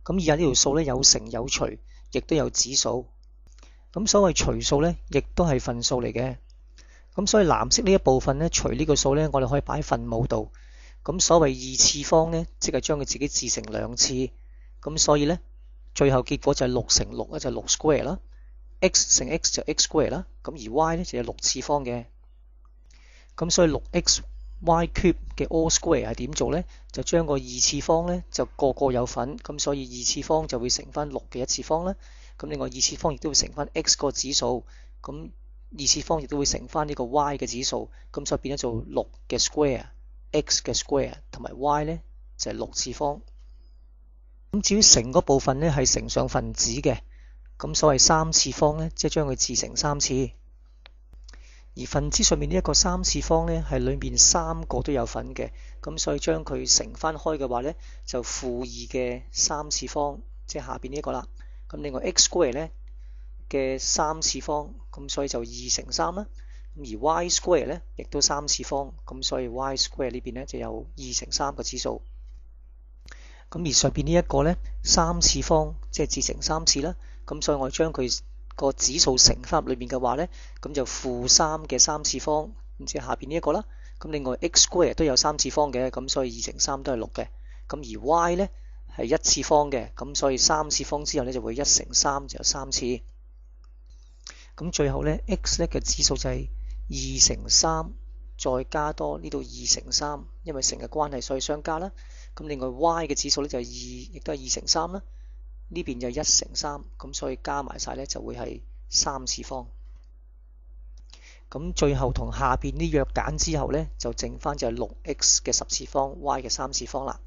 咁以下呢條數咧有乘有除，亦都有指數。咁所謂除數咧，亦都係分數嚟嘅。咁所以藍色呢一部分咧，除呢個數咧，我哋可以擺喺分母度。咁所謂二次方咧，即係將佢自己自成兩次。咁所以咧，最後結果就係6乘6咧，就係6 square 啦。x 乘 x 就 x square 啦。咁而 y 咧就有6次方嘅。咁所以 6xy cube 嘅 all square 係點做咧？就將個二次方咧就個個有份。咁所以二次方就會乘翻6嘅一次方啦。咁另外二次方亦都會乘翻 x 個指數。咁二次方亦都會乘翻呢個 y 嘅指數。咁所以變咗做6嘅 square。x 嘅 square 同埋 y 咧就係6次方。咁至於乘嗰部分咧係乘上分子嘅，咁所謂3次方咧即係將佢自成3次。而分子上面呢一個3次方咧係裏面3個都有份嘅，咁所以將佢乘翻開嘅話咧就負2嘅3次方，即係下邊呢一個啦。咁另外 x square 咧嘅3次方，咁所以就2乘3啦。咁而 y square 咧亦都3次方，咁所以 y square 呢邊咧就有2乘3個指數。咁而上邊呢一個咧3次方，即係自成3次啦。咁所以我將佢個指數乘翻入裏面嘅話咧，咁就負3嘅3次方，咁即係下邊呢一個啦。咁另外 x square 都有3次方嘅，咁所以2乘3都係6嘅。咁而 y 咧係1次方嘅，咁所以3次方之後咧就會1乘3就有3次。咁最後咧 x 咧嘅指數就係2乘3，再加多呢度2乘3，因為乘嘅關係所以相加啦。咁另外 y 嘅指數咧就係2，亦都係2乘3啦。呢邊就1乘3，咁所以加埋晒咧就會係3次方。咁最後同下邊啲約減之後咧，就剩翻就係6x嘅10次方，y 嘅3次方啦。